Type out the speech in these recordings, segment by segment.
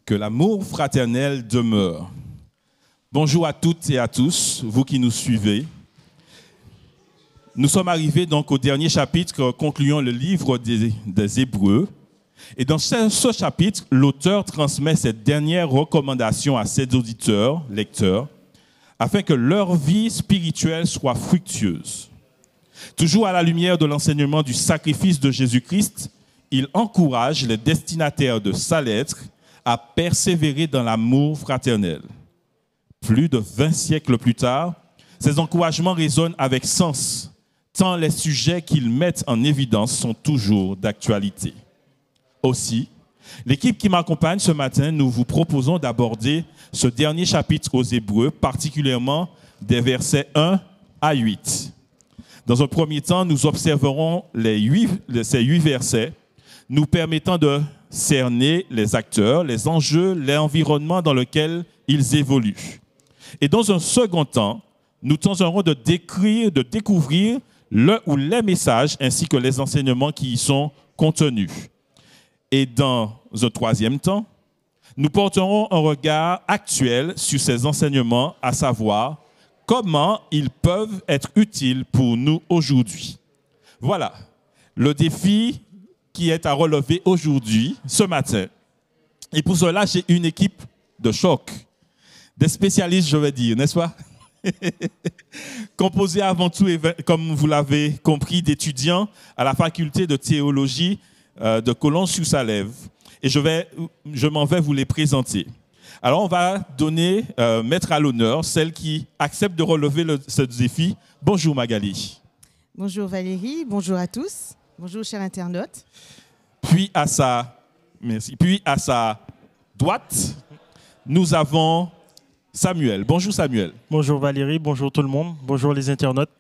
Que l'amour fraternel demeure. Bonjour à toutes et à tous, vous qui nous suivez. Nous sommes arrivés donc au dernier chapitre concluant le livre des Hébreux. Et dans ce chapitre, l'auteur transmet cette dernière recommandation à ses auditeurs, lecteurs, afin que leur vie spirituelle soit fructueuse. Toujours à la lumière de l'enseignement du sacrifice de Jésus-Christ, il encourage les destinataires de sa lettre à persévérer dans l'amour fraternel. Plus de 20 siècles plus tard, ces encouragements résonnent avec sens, tant les sujets qu'ils mettent en évidence sont toujours d'actualité. Aussi, l'équipe qui m'accompagne ce matin, nous vous proposons d'aborder ce dernier chapitre aux Hébreux, particulièrement des versets 1 à 8. Dans un premier temps, nous observerons ces 8 versets, nous permettant de cerner les acteurs, les enjeux, l'environnement dans lequel ils évoluent. Et dans un second temps, nous tenterons de découvrir le ou les messages ainsi que les enseignements qui y sont contenus. Et dans un troisième temps, nous porterons un regard actuel sur ces enseignements, à savoir comment ils peuvent être utiles pour nous aujourd'hui. Voilà le défi qui est à relever aujourd'hui, ce matin. Et pour cela, j'ai une équipe de choc, des spécialistes, je vais dire, n'est-ce pas? Composée avant tout, comme vous l'avez compris, d'étudiants à la faculté de théologie de Colonne-sur-Salève. Et je m'en vais vous les présenter. Alors, on va mettre à l'honneur celle qui accepte de relever ce défi. Bonjour Magali. Bonjour Valérie, bonjour à tous. Bonjour chers internautes. Puis à sa droite, nous avons Samuel. Bonjour Samuel. Bonjour Valérie, bonjour tout le monde, bonjour les internautes.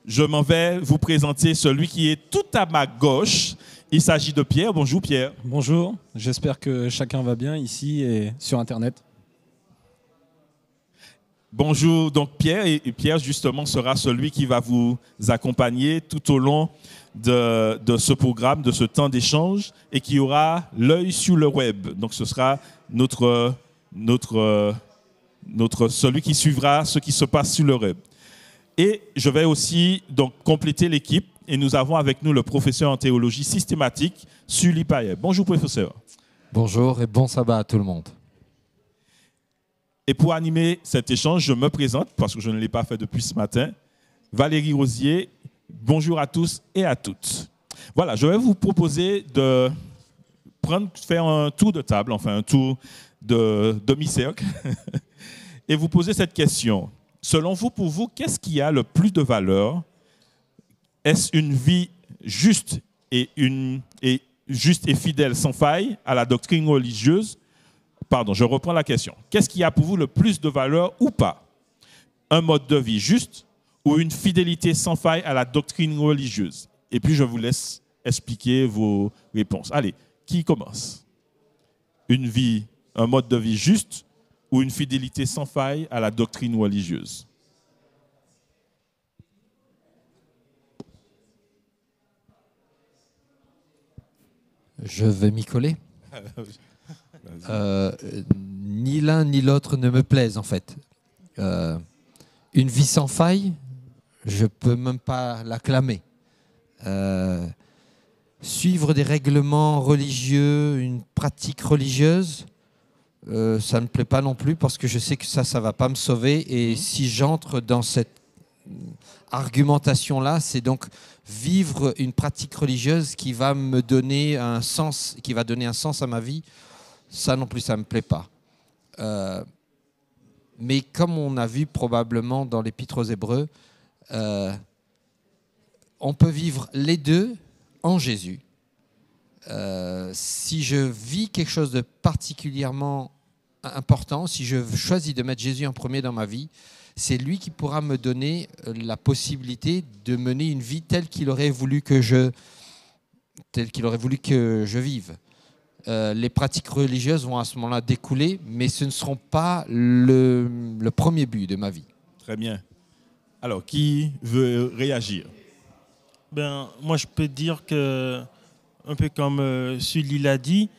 Je m'en vais vous présenter celui qui est tout à ma gauche. Il s'agit de Pierre. Bonjour Pierre. Bonjour, j'espère que chacun va bien ici et sur Internet. Bonjour donc Pierre, et Pierre justement sera celui qui va vous accompagner tout au long de ce programme, de ce temps d'échange, et qui aura l'œil sur le web. Donc ce sera celui qui suivra ce qui se passe sur le web. Et je vais aussi donc compléter l'équipe, et nous avons avec nous le professeur en théologie systématique, Sully Payet. Bonjour professeur. Bonjour et bon sabbat à tout le monde. Et pour animer cet échange, je me présente, parce que je ne l'ai pas fait depuis ce matin, Valérie Rosier. Bonjour à tous et à toutes. Voilà, je vais vous proposer de faire un tour de table, enfin un tour de demi-cercle, et vous poser cette question. Selon vous, pour vous, qu'est-ce qui a le plus de valeur? Est-ce une vie juste et fidèle sans faille à la doctrine religieuse? Pardon, je reprends la question. Qu'est-ce qui a pour vous le plus de valeur ou pas? Un mode de vie juste ou une fidélité sans faille à la doctrine religieuse? Et puis, je vous laisse expliquer vos réponses. Allez, qui commence? Un mode de vie juste ou une fidélité sans faille à la doctrine religieuse? Je vais m'y coller. Ni l'un ni l'autre ne me plaisent en fait. Une vie sans faille, je ne peux même pas l'acclamer. Suivre des règlements religieux, une pratique religieuse, ça ne me plaît pas non plus parce que je sais que ça ne va pas me sauver. Et si j'entre dans cette argumentation-là, c'est donc vivre une pratique religieuse qui va me donner un sens, qui va donner un sens à ma vie. Ça non plus, ça ne me plaît pas. Mais comme on a vu probablement dans l'Épître aux Hébreux, on peut vivre les deux en Jésus. Si je vis quelque chose de particulièrement important, si je choisis de mettre Jésus en premier dans ma vie, c'est lui qui pourra me donner la possibilité de mener une vie telle qu'il aurait voulu que je vive. Les pratiques religieuses vont à ce moment-là découler, mais ce ne seront pas le premier but de ma vie. Très bien. Alors, qui veut réagir? Moi, je peux dire que, un peu comme Sully l'a dit,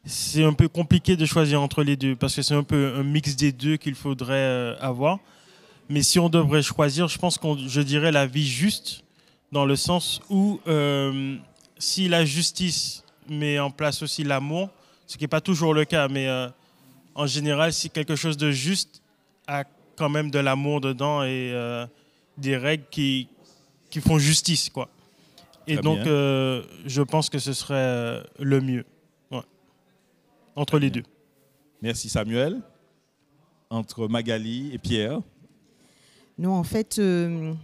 c'est un peu compliqué de choisir entre les deux parce que c'est un peu un mix des deux qu'il faudrait avoir. Mais si on devrait choisir, je pense je dirais la vie juste dans le sens où si la justice met en place aussi l'amour, ce qui n'est pas toujours le cas, mais en général, si quelque chose de juste a quand même de l'amour dedans et des règles qui font justice, quoi. Et Très donc, bien. je pense que ce serait le mieux, ouais, entre les bien. deux. Merci Samuel. Entre Magali et Pierre. Non, en fait, je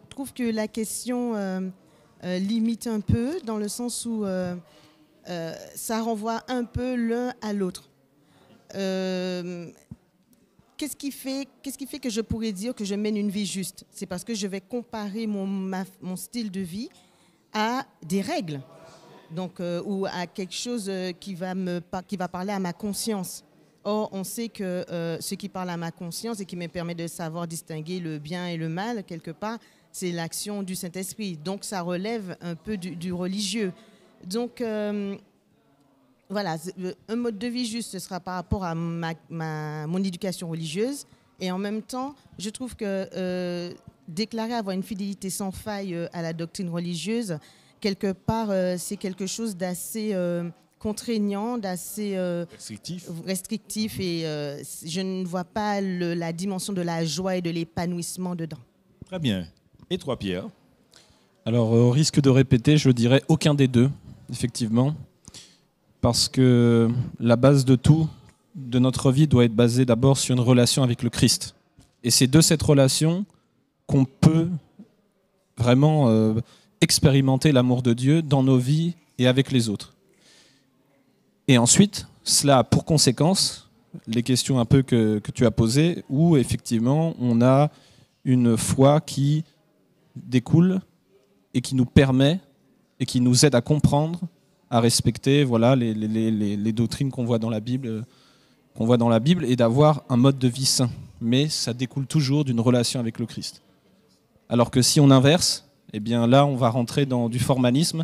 trouve que la question limite un peu dans le sens où ça renvoie un peu l'un à l'autre. Qu'est-ce qui fait que je pourrais dire que je mène une vie juste? C'est parce que je vais comparer mon style de vie à des règles, donc, ou à quelque chose qui va parler à ma conscience. Or, on sait que ce qui parle à ma conscience et qui me permet de savoir distinguer le bien et le mal, quelque part, c'est l'action du Saint-Esprit. Donc, ça relève un peu du religieux. Donc, voilà, un mode de vie juste, ce sera par rapport à mon éducation religieuse. Et en même temps, je trouve que déclarer avoir une fidélité sans faille à la doctrine religieuse, quelque part, c'est quelque chose d'assez contraignant, d'assez restrictif. Et je ne vois pas la dimension de la joie et de l'épanouissement dedans. Très bien. Et toi, Pierre? Alors, au risque de répéter, je dirais aucun des deux, effectivement. Parce que la base de tout, de notre vie, doit être basée d'abord sur une relation avec le Christ. Et c'est de cette relation qu'on peut vraiment expérimenter l'amour de Dieu dans nos vies et avec les autres. Et ensuite, cela a pour conséquence les questions un peu que tu as posées, où effectivement on a une foi qui découle et qui nous permet et qui nous aide à comprendre, à respecter voilà, les doctrines qu'on voit dans la Bible, et d'avoir un mode de vie sain. Mais ça découle toujours d'une relation avec le Christ. Alors que si on inverse, eh bien là, on va rentrer dans du formalisme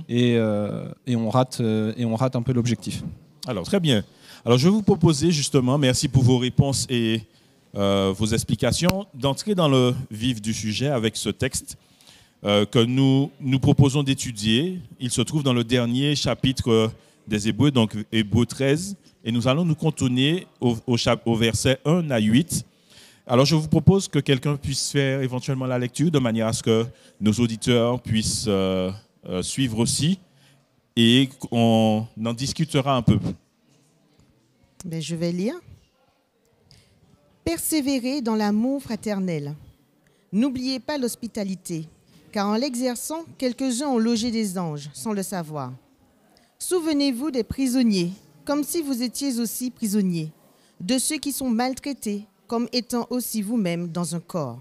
et on rate un peu l'objectif. Alors, très bien. Alors, je vais vous proposer justement, merci pour vos réponses et vos explications, d'entrer dans le vif du sujet avec ce texte que nous proposons d'étudier. Il se trouve dans le dernier chapitre des Hébreux, donc Hébreux 13, et nous allons nous cantonner au verset 1 à 8. Alors, je vous propose que quelqu'un puisse faire éventuellement la lecture de manière à ce que nos auditeurs puissent suivre aussi et on en discutera un peu. Ben, je vais lire. Persévérez dans l'amour fraternel. N'oubliez pas l'hospitalité, car en l'exerçant, quelques-uns ont logé des anges, sans le savoir. Souvenez-vous des prisonniers, comme si vous étiez aussi prisonniers, de ceux qui sont maltraités, comme étant aussi vous-même dans un corps.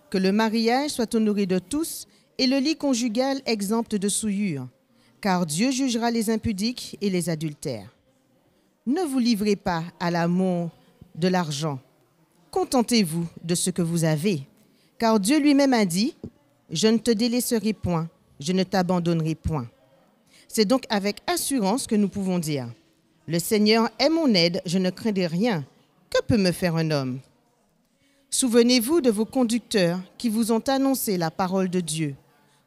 Que le mariage soit honoré de tous et le lit conjugal exempt de souillure, car Dieu jugera les impudiques et les adultères. Ne vous livrez pas à l'amour de l'argent. Contentez-vous de ce que vous avez, car Dieu lui-même a dit « Je ne te délaisserai point, je ne t'abandonnerai point ». C'est donc avec assurance que nous pouvons dire « Le Seigneur est mon aide, je ne craindrai rien. Que peut me faire un homme ?» Souvenez-vous de vos conducteurs qui vous ont annoncé la parole de Dieu.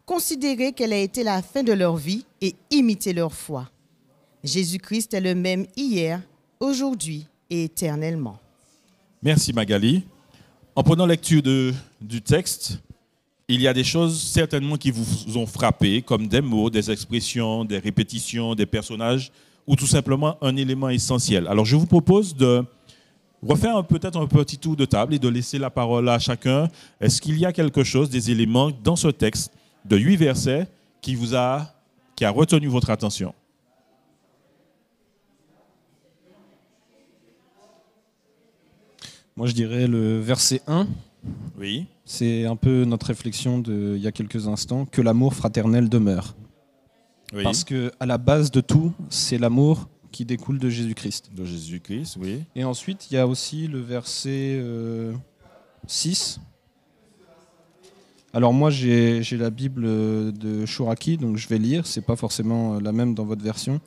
Considérez quelle a été la fin de leur vie et imitez leur foi. Jésus-Christ est le même hier, aujourd'hui et éternellement. Merci Magali. En prenant lecture du texte, il y a des choses certainement qui vous ont frappé, comme des mots, des expressions, des répétitions, des personnages, ou tout simplement un élément essentiel. Alors je vous propose de refaire peut-être un petit tour de table et de laisser la parole à chacun. Est-ce qu'il y a quelque chose, des éléments dans ce texte de 8 versets qui a retenu votre attention? Moi, je dirais le verset 1. Oui. C'est un peu notre réflexion d'il y a quelques instants, que l'amour fraternel demeure. Oui. Parce qu'à la base de tout, c'est l'amour qui découle de Jésus-Christ. De Jésus-Christ, oui. Et ensuite, il y a aussi le verset 6. Alors moi, j'ai la Bible de Chouraki, donc je vais lire. C'est pas forcément la même dans votre version.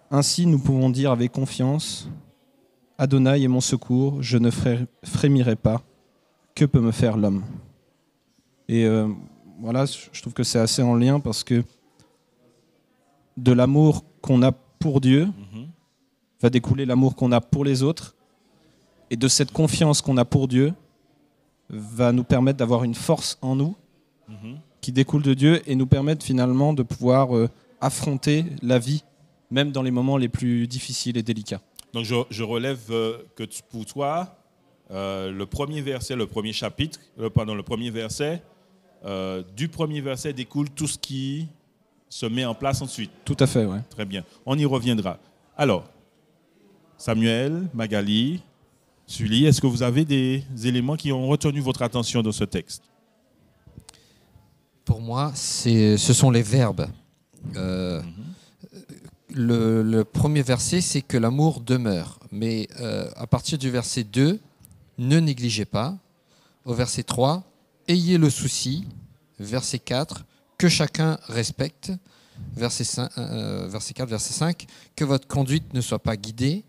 Ainsi, nous pouvons dire avec confiance, Adonai est mon secours, je ne frémirai pas. Que peut me faire l'homme? Et voilà, je trouve que c'est assez en lien parce que de l'amour qu'on a pour Dieu va découler l'amour qu'on a pour les autres. Et de cette confiance qu'on a pour Dieu va nous permettre d'avoir une force en nous qui découle de Dieu et nous permettre finalement de pouvoir affronter la vie, même dans les moments les plus difficiles et délicats. Donc je relève que pour toi, le premier verset, le premier chapitre, le premier verset, du premier verset découle tout ce qui se met en place ensuite. Tout à fait, oui. Très bien. On y reviendra. Alors, Samuel, Magali, Sully, est-ce que vous avez des éléments qui ont retenu votre attention dans ce texte? Pour moi, ce sont les verbes. Le premier verset, c'est que l'amour demeure. Mais à partir du verset 2, ne négligez pas. Au verset 3, ayez le souci. Verset 4, que chacun respecte. Verset 4, verset 5, que votre conduite ne soit pas guidée.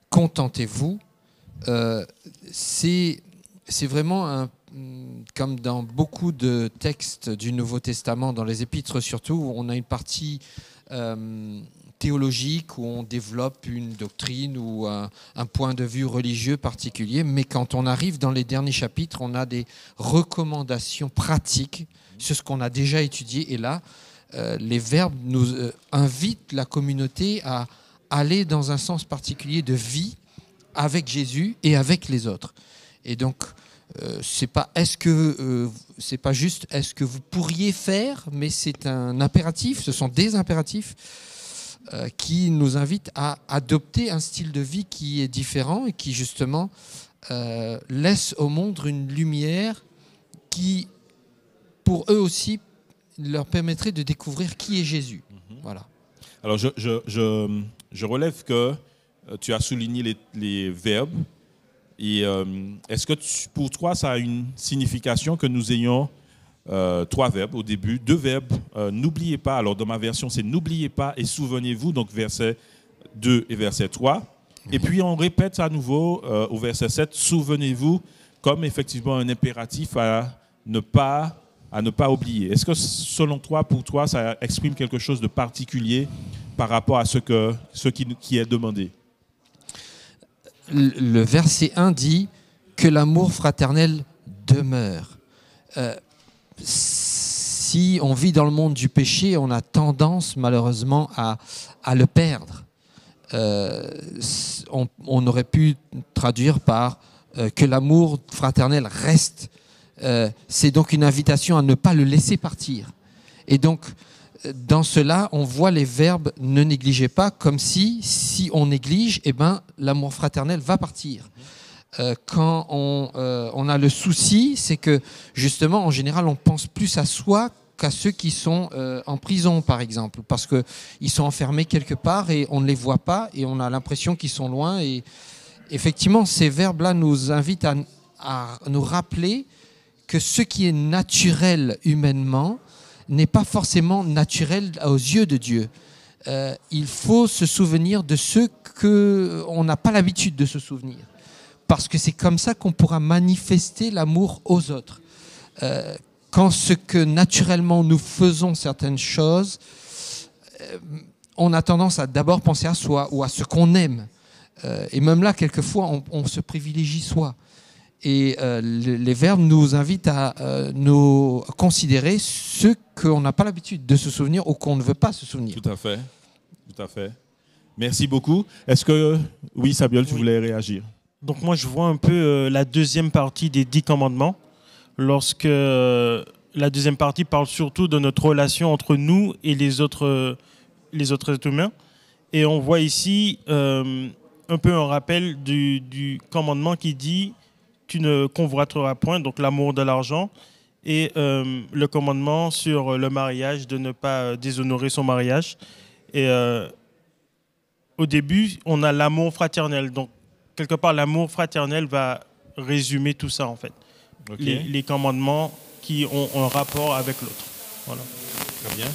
Contentez-vous. C'est vraiment comme dans beaucoup de textes du Nouveau Testament, dans les épîtres surtout, où on a une partie théologique, où on développe une doctrine ou un point de vue religieux particulier, mais quand on arrive dans les derniers chapitres, on a des recommandations pratiques sur ce qu'on a déjà étudié, et là, les verbes nous invitent la communauté à aller dans un sens particulier de vie avec Jésus et avec les autres. Et donc, c'est pas juste est-ce que vous pourriez faire, mais c'est un impératif, ce sont des impératifs qui nous invitent à adopter un style de vie qui est différent et qui justement laisse au monde une lumière qui, pour eux aussi, leur permettrait de découvrir qui est Jésus. Voilà. Alors, je relève que tu as souligné les verbes. Et est-ce que pour toi, ça a une signification que nous ayons 3 verbes au début, 2 verbes, n'oubliez pas, alors dans ma version c'est n'oubliez pas et souvenez-vous, donc verset 2 et verset 3. Et puis on répète à nouveau au verset 7, souvenez-vous, comme effectivement un impératif à ne pas oublier. Est-ce que selon toi, pour toi, ça exprime quelque chose de particulier par rapport à ce qui est demandé? Le verset 1 dit que l'amour fraternel demeure. Si on vit dans le monde du péché, on a tendance malheureusement à le perdre. On aurait pu traduire par que l'amour fraternel reste. C'est donc une invitation à ne pas le laisser partir. Et donc, dans cela, on voit les verbes « ne négligez pas » comme si on néglige, eh ben, l'amour fraternel va partir. Quand on a le souci, c'est que justement, en général, on pense plus à soi qu'à ceux qui sont en prison, par exemple, parce qu'ils sont enfermés quelque part et on ne les voit pas et on a l'impression qu'ils sont loin. Et effectivement, ces verbes-là nous invitent à nous rappeler que ce qui est naturel humainement n'est pas forcément naturel aux yeux de Dieu. Il faut se souvenir de ceux qu'on n'a pas l'habitude de se souvenir. Parce que c'est comme ça qu'on pourra manifester l'amour aux autres. Quand ce que naturellement nous faisons certaines choses, on a tendance à d'abord penser à soi ou à ce qu'on aime. Et même là, quelquefois, on se privilégie soi. Et les verbes nous invitent à nous considérer ceux qu'on n'a pas l'habitude de se souvenir ou qu'on ne veut pas se souvenir. Tout à fait. Tout à fait. Merci beaucoup. Est-ce que, oui, Samuel, tu voulais réagir? Donc moi, je vois un peu la deuxième partie des 10 commandements, lorsque la deuxième partie parle surtout de notre relation entre nous et les autres êtres humains. Et on voit ici un peu un rappel du commandement qui dit « Tu ne convoiteras point », donc l'amour de l'argent, et le commandement sur le mariage, de ne pas déshonorer son mariage. Et au début, on a l'amour fraternel. Donc, quelque part, l'amour fraternel va résumer tout ça, en fait. Okay. Les commandements qui ont un rapport avec l'autre. Voilà. Très bien.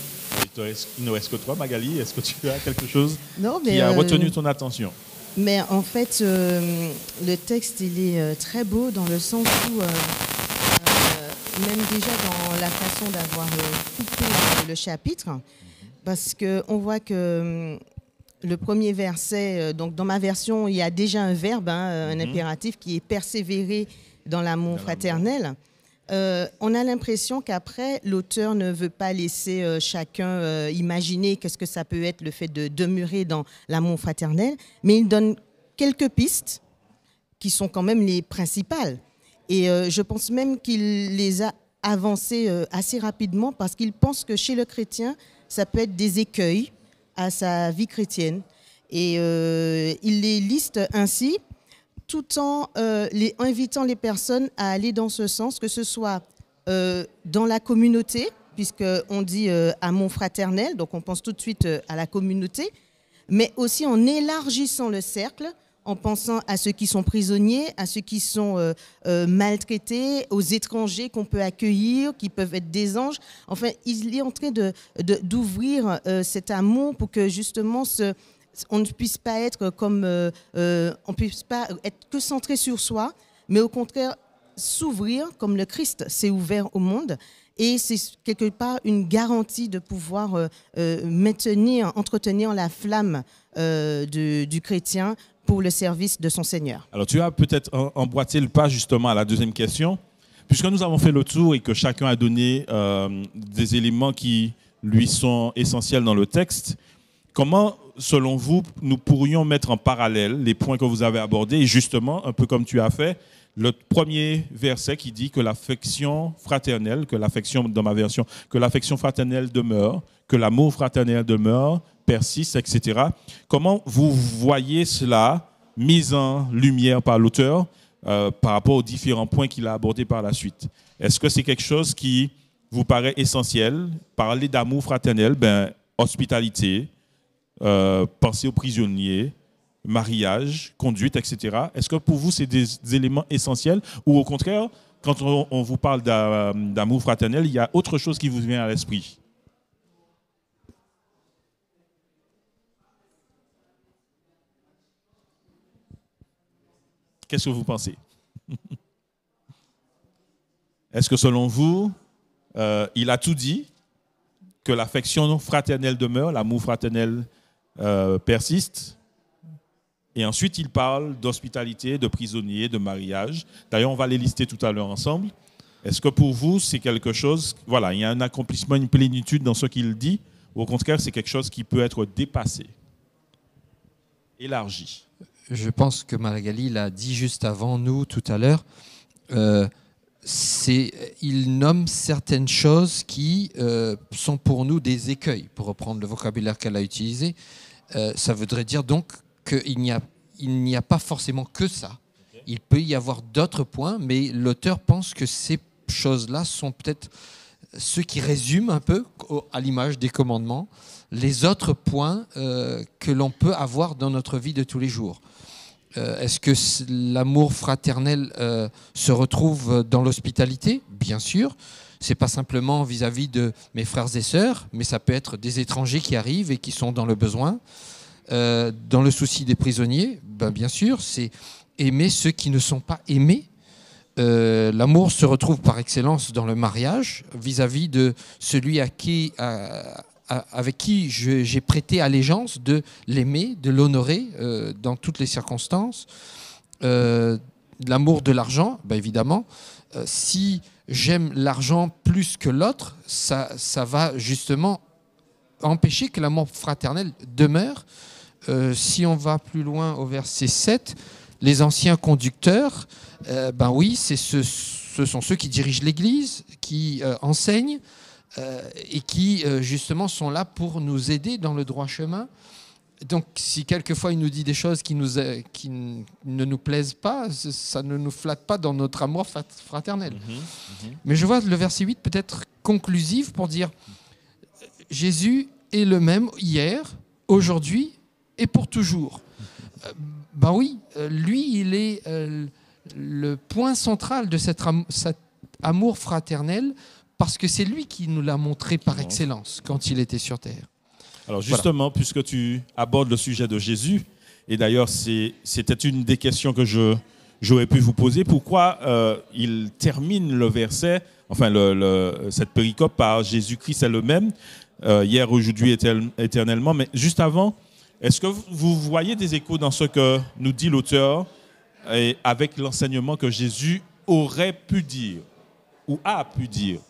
Il ne reste que toi, Magali. Est-ce que tu as quelque chose Non, qui a retenu ton attention? Mais en fait, le texte, il est très beau dans le sens où, même déjà dans la façon d'avoir coupé le chapitre, parce qu'on voit que le premier verset, donc dans ma version, il y a déjà un verbe, un impératif qui est persévérer dans l'amour fraternel. On a l'impression qu'après, l'auteur ne veut pas laisser chacun imaginer qu'est-ce que ça peut être le fait de demeurer dans l'amour fraternel, mais il donne quelques pistes qui sont quand même les principales. Et je pense même qu'il les a avancées assez rapidement parce qu'il pense que chez le chrétien, ça peut être des écueils à sa vie chrétienne. Et il les liste ainsi, tout en invitant les personnes à aller dans ce sens, que ce soit dans la communauté, puisqu'on dit amour fraternel, donc on pense tout de suite à la communauté, mais aussi en élargissant le cercle, en pensant à ceux qui sont prisonniers, à ceux qui sont maltraités, aux étrangers qu'on peut accueillir, qui peuvent être des anges. Enfin, il est en train d'ouvrir cet amour pour que justement on ne puisse pas être comme, on puisse pas être que centré sur soi, mais au contraire s'ouvrir comme le Christ s'est ouvert au monde. Et c'est quelque part une garantie de pouvoir entretenir la flamme du chrétien pour le service de son Seigneur. Alors tu as peut-être emboîté le pas justement à la deuxième question. Puisque nous avons fait le tour et que chacun a donné des éléments qui lui sont essentiels dans le texte, comment, selon vous, nous pourrions mettre en parallèle les points que vous avez abordés et justement, un peu comme tu as fait, le premier verset qui dit que l'affection fraternelle, que l'affection, dans ma version, que l'affection fraternelle demeure, que l'amour fraternel demeure, persiste, etc. Comment vous voyez cela mis en lumière par l'auteur par rapport aux différents points qu'il a abordés par la suite? Est-ce que c'est quelque chose qui vous paraît essentiel? Parler d'amour fraternel, hospitalité, penser aux prisonniers, mariage, conduite, etc. Est-ce que pour vous, c'est des éléments essentiels ou au contraire, quand on vous parle d'amour fraternel, il y a autre chose qui vous vient à l'esprit? Qu'est-ce que vous pensez? Est-ce que selon vous, il a tout dit, que l'affection fraternelle demeure, l'amour fraternel persiste? Et ensuite, il parle d'hospitalité, de prisonniers, de mariage. D'ailleurs, on va les lister tout à l'heure ensemble. Est-ce que pour vous, c'est quelque chose... Voilà, il y a un accomplissement, une plénitude dans ce qu'il dit, ou au contraire, c'est quelque chose qui peut être dépassé, élargi? Je pense que Magali l'a dit juste avant nous, tout à l'heure. Il nomme certaines choses qui sont pour nous des écueils, pour reprendre le vocabulaire qu'elle a utilisé. Ça voudrait dire donc qu'il n'y a pas forcément que ça. Il peut y avoir d'autres points, mais l'auteur pense que ces choses-là sont peut-être ceux qui résument un peu, à l'image des commandements, les autres points que l'on peut avoir dans notre vie de tous les jours. Est-ce que l'amour fraternel se retrouve dans l'hospitalité? Bien sûr. Ce n'est pas simplement vis-à-vis de mes frères et sœurs, mais ça peut être des étrangers qui arrivent et qui sont dans le besoin. Dans le souci des prisonniers, bien sûr, c'est aimer ceux qui ne sont pas aimés. L'amour se retrouve par excellence dans le mariage, vis-à-vis de celui avec qui j'ai prêté allégeance, de l'aimer, de l'honorer dans toutes les circonstances. L'amour de l'argent, évidemment. Si j'aime l'argent plus que l'autre, ça va justement empêcher que l'amour fraternel demeure. Si on va plus loin au verset 7, les anciens conducteurs, oui, ce sont ceux qui dirigent l'Église, qui enseignent et qui justement sont là pour nous aider dans le droit chemin. Donc si quelquefois il nous dit des choses qui ne nous plaisent pas, ça ne nous flatte pas dans notre amour fraternel. Mais je vois le verset 8 peut-être conclusif pour dire Jésus est le même hier, aujourd'hui et pour toujours. Oui, lui, il est le point central de cet amour fraternel parce que c'est lui qui nous l'a montré par excellence quand il était sur terre. Alors justement, puisque tu abordes le sujet de Jésus, et d'ailleurs c'était une des questions que j'aurais pu vous poser, pourquoi il termine le verset, enfin cette péricope par Jésus-Christ est le même, hier, aujourd'hui, éternellement, mais juste avant, est-ce que vous voyez des échos dans ce que nous dit l'auteur et avec l'enseignement que Jésus aurait pu dire ou a pu dire?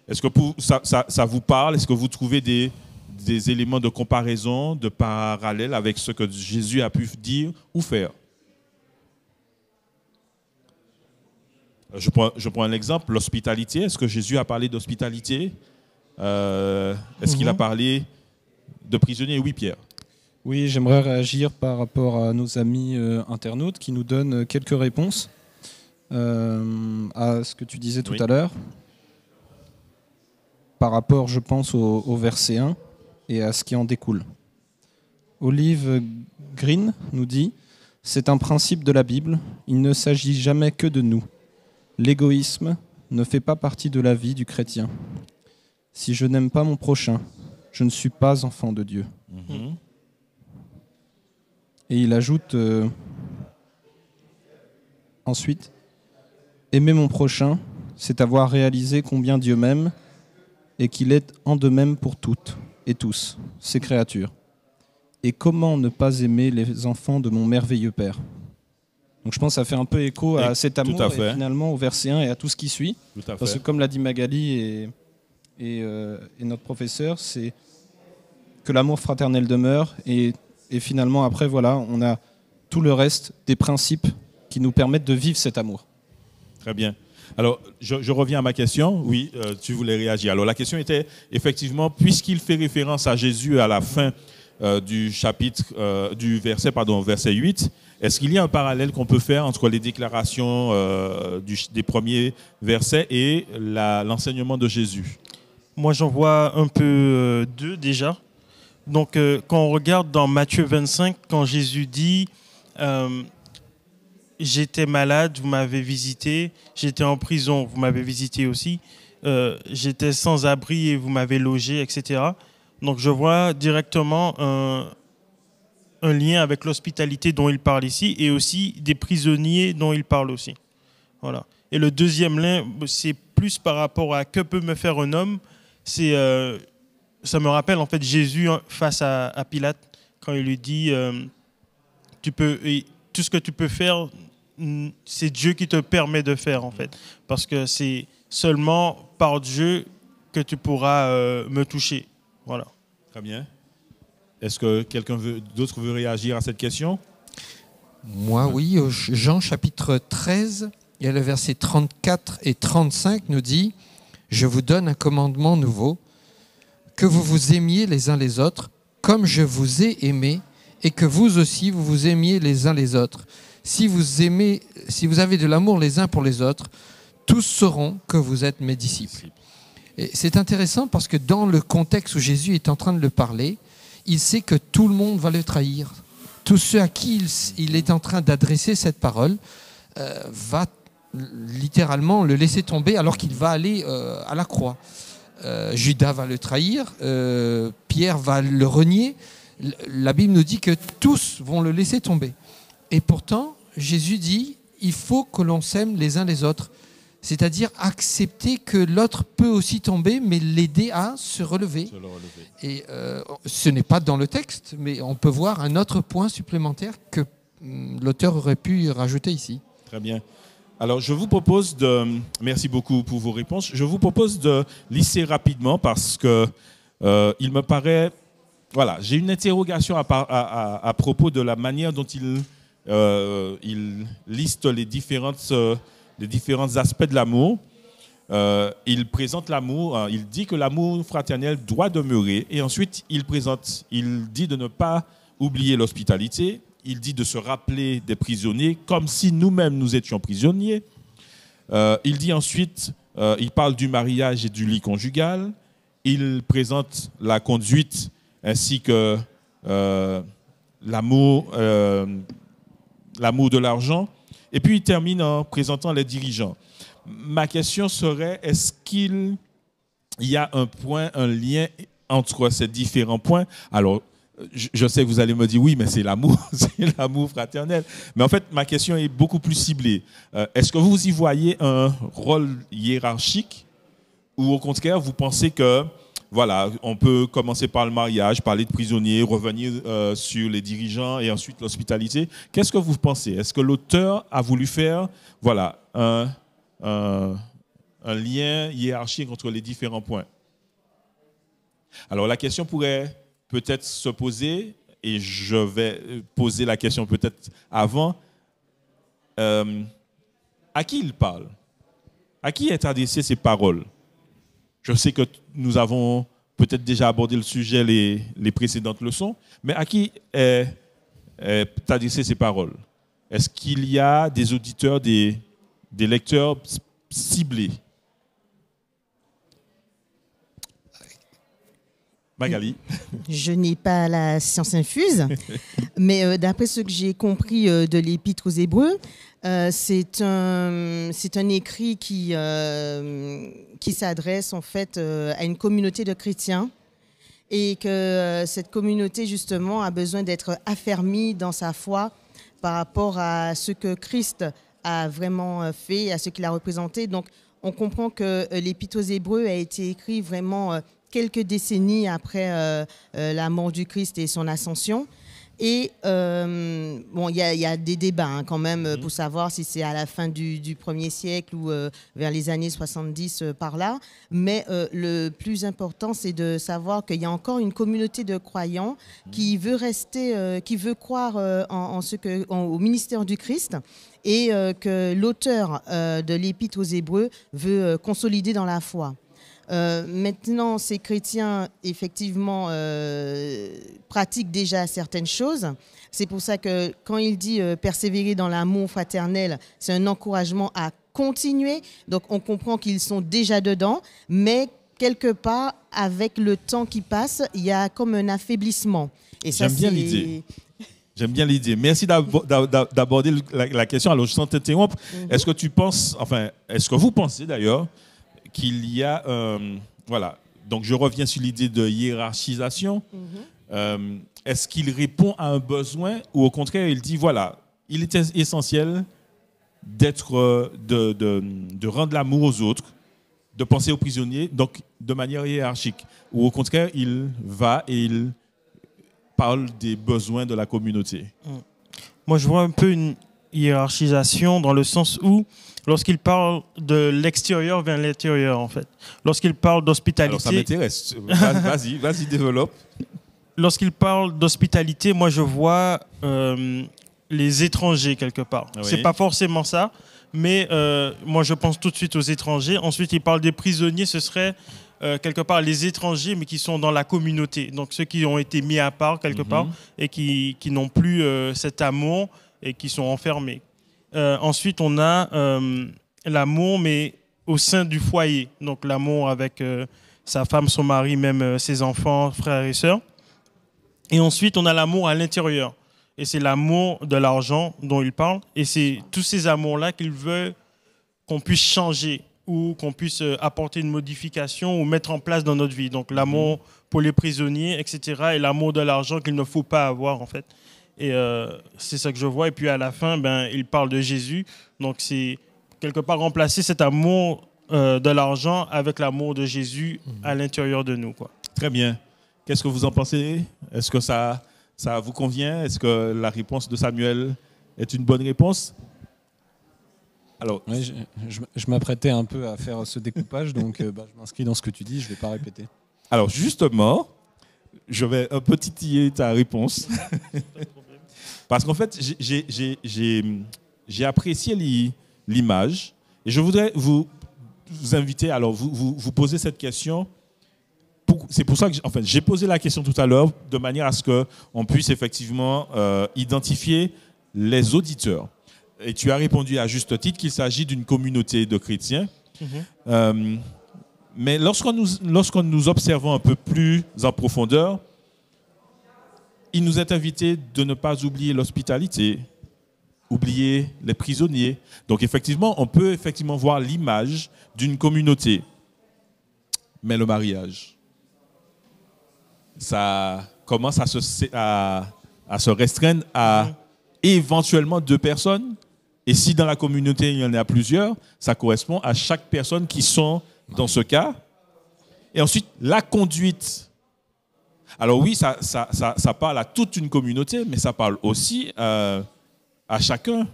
Est-ce que ça vous parle? Est-ce que vous trouvez des éléments de comparaison, de parallèle avec ce que Jésus a pu dire ou faire? Je prends un exemple, l'hospitalité. Est-ce que Jésus a parlé d'hospitalité? Est-ce qu'il a parlé de prisonniers? Oui, Pierre. Oui, j'aimerais réagir par rapport à nos amis internautes qui nous donnent quelques réponses à ce que tu disais tout à l'heure. Par rapport, je pense, au verset 1 et à ce qui en découle. Olive Green nous dit « C'est un principe de la Bible, il ne s'agit jamais que de nous. L'égoïsme ne fait pas partie de la vie du chrétien. Si je n'aime pas mon prochain, je ne suis pas enfant de Dieu. » Et il ajoute ensuite « Aimer mon prochain, c'est avoir réalisé combien Dieu m'aime et qu'il est en de même pour toutes et tous, ses créatures. Et comment ne pas aimer les enfants de mon merveilleux Père ?» Donc je pense que ça fait un peu écho à cet amour et finalement au verset 1 et à tout ce qui suit. Parce que comme l'a dit Magali et notre professeur, c'est que l'amour fraternel demeure et finalement après voilà, on a tout le reste des principes qui nous permettent de vivre cet amour. Très bien. Alors, je reviens à ma question. Oui, tu voulais réagir. Alors, la question était, effectivement, puisqu'il fait référence à Jésus à la fin du verset 8, est-ce qu'il y a un parallèle qu'on peut faire entre les déclarations des premiers versets et l'enseignement de Jésus? Moi, j'en vois un peu deux déjà. Donc, quand on regarde dans Matthieu 25, quand Jésus dit j'étais malade, vous m'avez visité. J'étais en prison, vous m'avez visité aussi. J'étais sans abri et vous m'avez logé, etc. Donc, je vois directement un lien avec l'hospitalité dont il parle ici et aussi des prisonniers dont il parle aussi. Voilà. Et le deuxième lien, c'est plus par rapport à que peut me faire un homme. C'est, ça me rappelle en fait Jésus face à Pilate quand il lui dit tout ce que tu peux faire, c'est Dieu qui te permet de faire en fait, parce que c'est seulement par Dieu que tu pourras me toucher. Voilà. Très bien. Est-ce que quelqu'un d'autre veut réagir à cette question? Moi, oui. Jean chapitre 13, il y a le verset 34 et 35 nous dit « Je vous donne un commandement nouveau, que vous vous aimiez les uns les autres, comme je vous ai aimé, et que vous aussi vous vous aimiez les uns les autres. Si vous avez de l'amour les uns pour les autres, tous sauront que vous êtes mes disciples. » Et c'est intéressant parce que dans le contexte où Jésus est en train de le parler, il sait que tout le monde va le trahir. Tous ceux à qui il est en train d'adresser cette parole va littéralement le laisser tomber alors qu'il va aller à la croix. Judas va le trahir, Pierre va le renier. La Bible nous dit que tous vont le laisser tomber. Et pourtant, Jésus dit, il faut que l'on s'aime les uns les autres. C'est-à-dire accepter que l'autre peut aussi tomber, mais l'aider à se relever. Et ce n'est pas dans le texte, mais on peut voir un autre point supplémentaire que l'auteur aurait pu rajouter ici. Très bien. Alors, je vous propose merci beaucoup pour vos réponses. Je vous propose de lister rapidement parce que il me paraît, voilà, j'ai une interrogation à propos de la manière dont il liste les différents aspects de l'amour. Il présente l'amour, il dit que l'amour fraternel doit demeurer, et ensuite il dit de ne pas oublier l'hospitalité, il dit de se rappeler des prisonniers comme si nous-mêmes nous étions prisonniers. Il dit ensuite, il parle du mariage et du lit conjugal, il présente la conduite ainsi que l'amour de l'argent. Et puis il termine en présentant les dirigeants. Ma question serait, est-ce qu'il y a un point, un lien entre ces différents points? Alors, je sais que vous allez me dire oui, mais c'est l'amour, c'est l'amour fraternel. Mais en fait, ma question est beaucoup plus ciblée. Est-ce que vous y voyez un rôle hiérarchique ou au contraire, vous pensez que, voilà, on peut commencer par le mariage, parler de prisonniers, revenir sur les dirigeants et ensuite l'hospitalité? Qu'est-ce que vous pensez? Est-ce que l'auteur a voulu faire, voilà, un lien hiérarchique entre les différents points? Alors, la question pourrait peut-être se poser, et je vais poser la question peut-être avant, à qui il parle? À qui est adressée ces paroles? Je sais que nous avons peut-être déjà abordé le sujet les précédentes leçons, mais à qui est adressée ces paroles? Est-ce qu'il y a des auditeurs, des lecteurs ciblés? Magali. Je n'ai pas la science infuse, mais d'après ce que j'ai compris de l'Épître aux Hébreux, c'est un écrit qui s'adresse en fait à une communauté de chrétiens et que cette communauté justement a besoin d'être affermie dans sa foi par rapport à ce que Christ a vraiment fait, à ce qu'il a représenté. Donc on comprend que l'Épître aux Hébreux a été écrit vraiment quelques décennies après la mort du Christ et son ascension. Et bon, il y a des débats quand même pour savoir si c'est à la fin du 1er siècle ou vers les années 70 par là. Mais le plus important, c'est de savoir qu'il y a encore une communauté de croyants qui veut rester, qui veut croire au ministère du Christ et que l'auteur de l'Épître aux Hébreux veut consolider dans la foi. Maintenant, ces chrétiens, effectivement, pratiquent déjà certaines choses. C'est pour ça que quand il dit persévérer dans l'amour fraternel, c'est un encouragement à continuer. Donc, on comprend qu'ils sont déjà dedans, mais quelque part, avec le temps qui passe, il y a comme un affaiblissement. Et ça, J'aime bien l'idée. J'aime bien l'idée. Merci d'aborder la question. Alors, je sens t'interrompre. Est-ce que tu penses, enfin, est-ce que vous pensez d'ailleurs qu'il y a, voilà, donc je reviens sur l'idée de hiérarchisation. Est-ce qu'il répond à un besoin ou au contraire il dit voilà, il est essentiel d'être, de rendre l'amour aux autres, de penser aux prisonniers, donc de manière hiérarchique, ou au contraire il va et il parle des besoins de la communauté? Moi je vois un peu une hiérarchisation dans le sens où lorsqu'il parle de l'extérieur vers l'intérieur, en fait. Lorsqu'il parle d'hospitalité... Alors, ça m'intéresse. Vas-y, développe. Lorsqu'il parle d'hospitalité, moi, je vois les étrangers, quelque part. Oui. C'est pas forcément ça, mais moi, je pense tout de suite aux étrangers. Ensuite, il parle des prisonniers. Ce serait, quelque part, les étrangers, mais qui sont dans la communauté. Donc, ceux qui ont été mis à part, quelque part, et qui n'ont plus cet amour et qui sont enfermés. Ensuite, on a l'amour, mais au sein du foyer. Donc, l'amour avec sa femme, son mari, même ses enfants, frères et sœurs. Et ensuite, on a l'amour à l'intérieur. Et c'est l'amour de l'argent dont il parle. Et c'est tous ces amours-là qu'il veut qu'on puisse changer ou qu'on puisse apporter une modification ou mettre en place dans notre vie. Donc, l'amour pour les prisonniers, etc. Et l'amour de l'argent qu'il ne faut pas avoir, en fait. Et c'est ça que je vois. Et puis à la fin, il parle de Jésus. Donc c'est quelque part remplacer cet amour de l'argent avec l'amour de Jésus à l'intérieur de nous, quoi. Très bien. Qu'est-ce que vous en pensez? Est-ce que ça vous convient? Est-ce que la réponse de Samuel est une bonne réponse? Alors, oui, je m'apprêtais un peu à faire ce découpage, donc je m'inscris dans ce que tu dis, je ne vais pas répéter. Alors justement, je vais un peu titiller ta réponse. Parce qu'en fait, j'ai apprécié l'image et je voudrais vous inviter, alors vous poser cette question. C'est pour ça que j'ai posé la question tout à l'heure de manière à ce qu'on puisse effectivement identifier les auditeurs. Et tu as répondu à juste titre qu'il s'agit d'une communauté de chrétiens. Mais lorsque nous observons un peu plus en profondeur, il nous est invité de ne pas oublier l'hospitalité. oublier les prisonniers. Donc effectivement, on peut effectivement voir l'image d'une communauté. Mais le mariage, ça commence à se restreindre à éventuellement 2 personnes. Et si dans la communauté, il y en a plusieurs, ça correspond à chaque personne qui sont dans ce cas. Et ensuite, la conduite. Alors oui, ça parle à toute une communauté, mais ça parle aussi à chacun.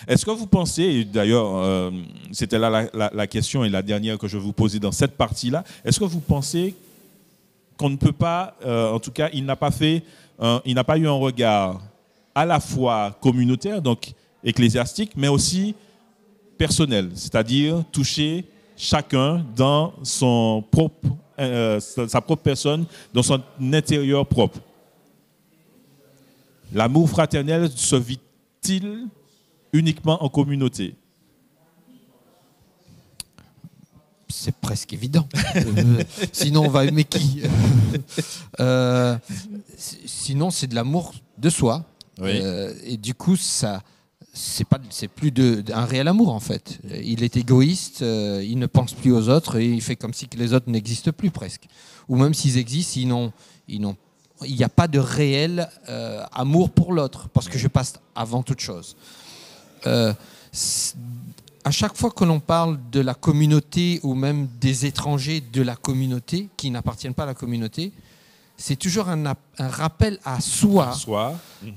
Est-ce que vous pensez, et d'ailleurs, c'était là la question et la dernière que je vais vous poser dans cette partie-là, est-ce que vous pensez qu'on ne peut pas, en tout cas, il n'a pas eu un regard à la fois communautaire, donc ecclésiastique, mais aussi personnel, c'est-à-dire toucher chacun dans sa propre personne, dans son intérieur propre. L'amour fraternel se vit-il uniquement en communauté? C'est presque évident. Sinon, on va aimer qui? Sinon, c'est de l'amour de soi. Oui. Et du coup, c'est plus un réel amour, en fait. Il est égoïste, il ne pense plus aux autres et il fait comme si les autres n'existent plus, presque. Ou même s'ils existent, il n'y a pas de réel amour pour l'autre, parce que je passe avant toute chose. À chaque fois que l'on parle de la communauté ou même des étrangers de la communauté qui n'appartiennent pas à la communauté, c'est toujours un rappel à soi.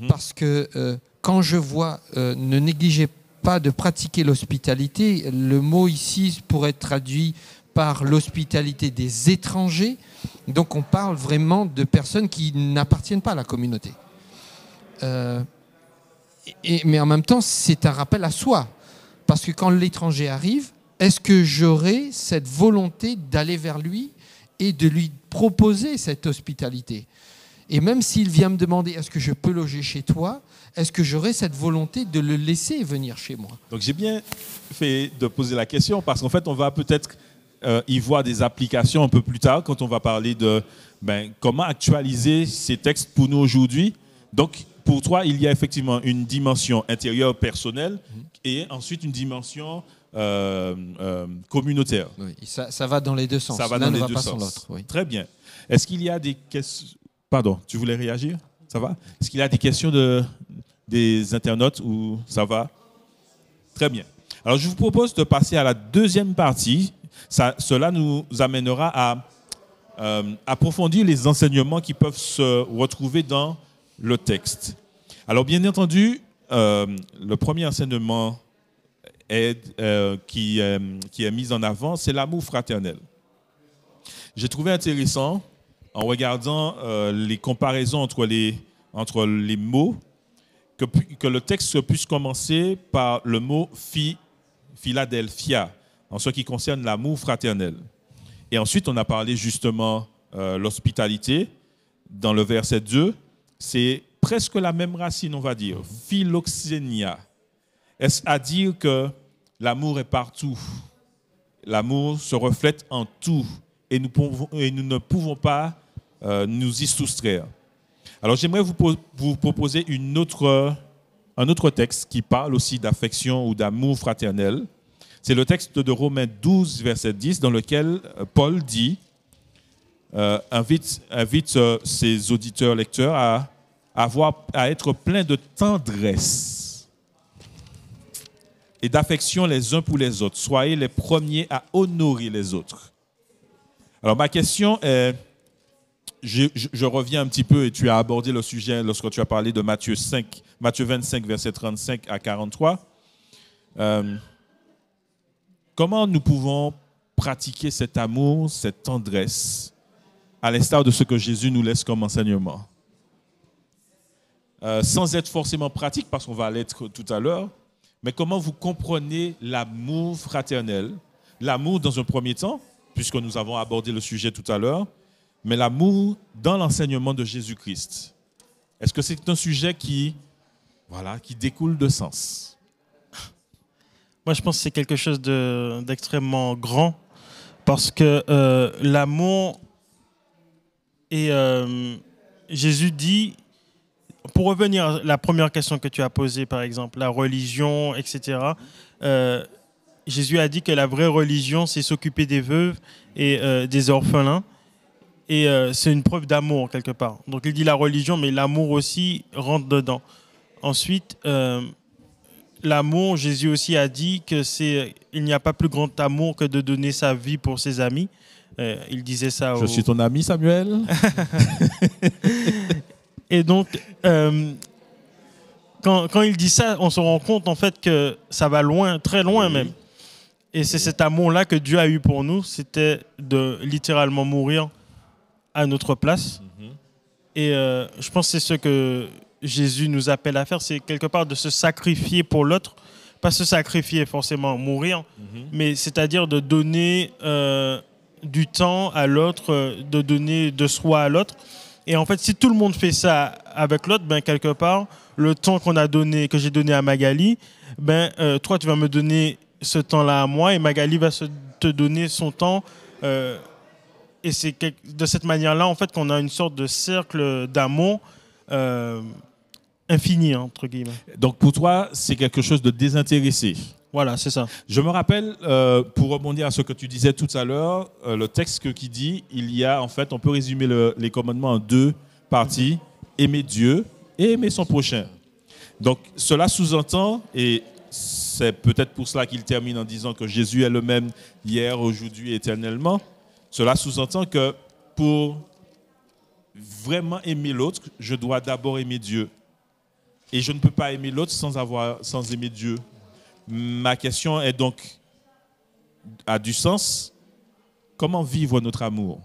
Parce que quand je vois ne négligez pas de pratiquer l'hospitalité, le mot ici pourrait être traduit par l'hospitalité des étrangers. Donc on parle vraiment de personnes qui n'appartiennent pas à la communauté. Mais en même temps, c'est un rappel à soi. Parce que quand l'étranger arrive, est-ce que j'aurai cette volonté d'aller vers lui et de lui proposer cette hospitalité? Et même s'il vient me demander est-ce que je peux loger chez toi, est-ce que j'aurai cette volonté de le laisser venir chez moi? Donc j'ai bien fait de poser la question parce qu'en fait on va peut-être y voir des applications un peu plus tard quand on va parler de comment actualiser ces textes pour nous aujourd'hui. Donc pour toi, il y a effectivement une dimension intérieure personnelle et ensuite une dimension communautaire. Oui, ça va dans les deux sens. Ça va dans les deux sens. Sans l'autre. Oui. Très bien. Est-ce qu'il y a des questions? Pardon, tu voulais réagir? Ça va? Est-ce qu'il y a des questions des internautes ou ça va? Très bien. Alors, je vous propose de passer à la deuxième partie. Cela nous amènera à approfondir les enseignements qui peuvent se retrouver dans le texte. Alors, bien entendu, le premier enseignement qui est mis en avant, c'est l'amour fraternel. J'ai trouvé intéressant, en regardant les comparaisons entre les mots, que le texte puisse commencer par le mot Philadelphia, en ce qui concerne l'amour fraternel. Et ensuite, on a parlé justement l'hospitalité. Dans le verset 2, c'est presque la même racine, on va dire, philoxénia. Est-ce à dire que l'amour est partout? L'amour se reflète en tout et nous ne pouvons pas nous y soustraire. Alors j'aimerais vous proposer un autre texte qui parle aussi d'affection ou d'amour fraternel. C'est le texte de Romains 12, verset 10, dans lequel Paul dit, invite ses auditeurs, lecteurs à être pleins de tendresse et d'affection les uns pour les autres. Soyez les premiers à honorer les autres. Alors ma question est, je reviens un petit peu et tu as abordé le sujet lorsque tu as parlé de Matthieu 25, verset 35 à 43. Comment nous pouvons pratiquer cet amour, cette tendresse, à l'instar de ce que Jésus nous laisse comme enseignement? Sans être forcément pratique, parce qu'on va l'être tout à l'heure, mais comment vous comprenez l'amour fraternel, l'amour dans un premier temps, puisque nous avons abordé le sujet tout à l'heure, mais l'amour dans l'enseignement de Jésus-Christ. Est-ce que c'est un sujet qui découle de sens? Moi, je pense que c'est quelque chose d'extrêmement grand, parce que l'amour, et Jésus dit, pour revenir à la première question que tu as posée, par exemple, la religion, etc., Jésus a dit que la vraie religion, c'est s'occuper des veuves et des orphelins. Et c'est une preuve d'amour, quelque part. Donc il dit la religion, mais l'amour aussi rentre dedans. Ensuite, l'amour, Jésus aussi a dit il n'y a pas plus grand amour que de donner sa vie pour ses amis. Il disait ça. Je suis ton ami, Samuel. Et donc, quand il dit ça, on se rend compte en fait que ça va loin, très loin même. Et c'est cet amour-là que Dieu a eu pour nous, c'était de littéralement mourir à notre place. Et je pense que c'est ce que Jésus nous appelle à faire, c'est quelque part de se sacrifier pour l'autre. Pas se sacrifier forcément, mourir, mais c'est-à-dire de donner du temps à l'autre, de donner de soi à l'autre. Et en fait, si tout le monde fait ça avec l'autre, ben, quelque part, le temps que j'ai donné à Magali, ben, toi, tu vas me donner ce temps-là à moi et Magali va te donner son temps. Et c'est de cette manière-là, en fait, qu'on a une sorte de cercle d'amour infini, entre guillemets. Donc pour toi, c'est quelque chose de désintéressé. Voilà, c'est ça. Je me rappelle, pour rebondir à ce que tu disais tout à l'heure, le texte qui dit, en fait, on peut résumer les commandements en 2 parties, aimer Dieu et aimer son prochain. Donc cela sous-entend, et c'est peut-être pour cela qu'il termine en disant que Jésus est le même hier, aujourd'hui, éternellement. Cela sous-entend que pour vraiment aimer l'autre, je dois d'abord aimer Dieu. Et je ne peux pas aimer l'autre sans aimer Dieu. Ma question est donc, a du sens, comment vivre notre amour?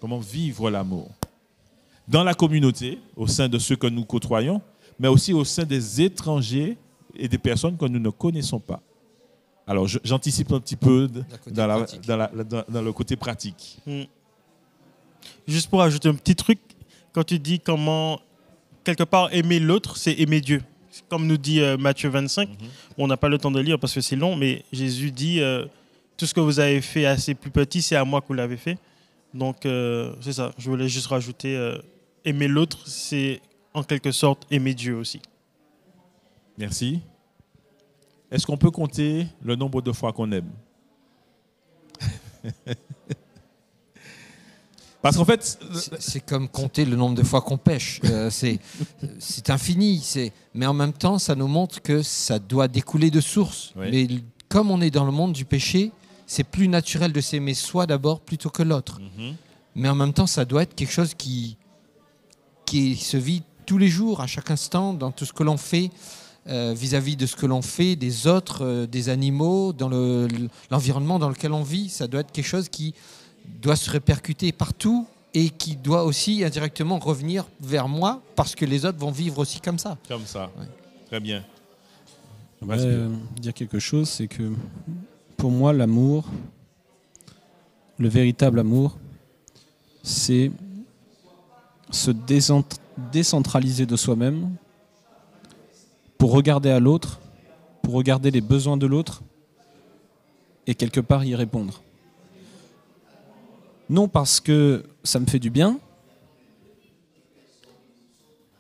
Comment vivre l'amour? Dans la communauté, au sein de ceux que nous côtoyons, mais aussi au sein des étrangers et des personnes que nous ne connaissons pas. Alors, j'anticipe un petit peu dans le côté pratique. Juste pour ajouter un petit truc, quand tu dis comment, quelque part, aimer l'autre, c'est aimer Dieu. Comme nous dit Matthieu 25, on n'a pas le temps de lire parce que c'est long, mais Jésus dit tout ce que vous avez fait à ces plus petits, c'est à moi que vous l'avez fait. Donc, c'est ça. Je voulais juste rajouter aimer l'autre, c'est en quelque sorte aimer Dieu aussi. Merci. Est-ce qu'on peut compter le nombre de fois qu'on aime? Parce qu'en fait... C'est comme compter le nombre de fois qu'on pêche. C'est infini. Mais en même temps, ça nous montre que ça doit découler de source. Oui. Mais comme on est dans le monde du péché, c'est plus naturel de s'aimer soi d'abord plutôt que l'autre. Mais en même temps, ça doit être quelque chose qui se vit tous les jours, à chaque instant, dans tout ce que l'on fait. Vis-à-vis de ce que l'on fait, des autres, des animaux, dans l'environnement dans lequel on vit. Ça doit être quelque chose qui doit se répercuter partout et qui doit aussi indirectement revenir vers moi parce que les autres vont vivre aussi comme ça. Comme ça, ouais. Très bien. Dire quelque chose, c'est que pour moi, l'amour, le véritable amour, c'est se décentraliser de soi-même pour regarder à l'autre, pour regarder les besoins de l'autre et quelque part y répondre. Non parce que ça me fait du bien,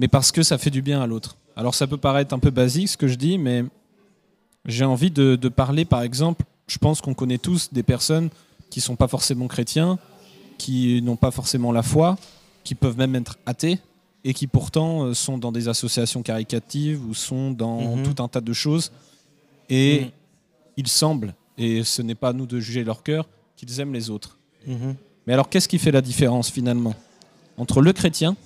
mais parce que ça fait du bien à l'autre. Alors ça peut paraître un peu basique ce que je dis, mais j'ai envie de parler, par exemple, je pense qu'on connaît tous des personnes qui ne sont pas forcément chrétiens, qui n'ont pas forcément la foi, qui peuvent même être athées, et qui pourtant sont dans des associations caritatives ou sont dans tout un tas de choses. Et il semble, et ce n'est pas à nous de juger leur cœur, qu'ils aiment les autres. Mais alors, qu'est-ce qui fait la différence finalement entre le chrétien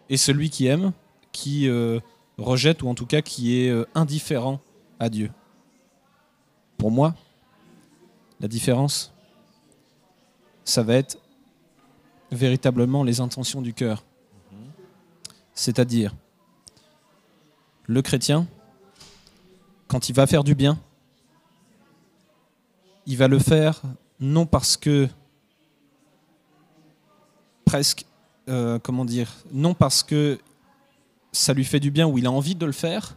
et celui qui aime, qui rejette ou en tout cas qui est indifférent à Dieu? Pour moi, la différence, ça va être véritablement les intentions du cœur. C'est-à-dire, le chrétien, quand il va faire du bien, il va le faire non parce que non parce que ça lui fait du bien ou il a envie de le faire,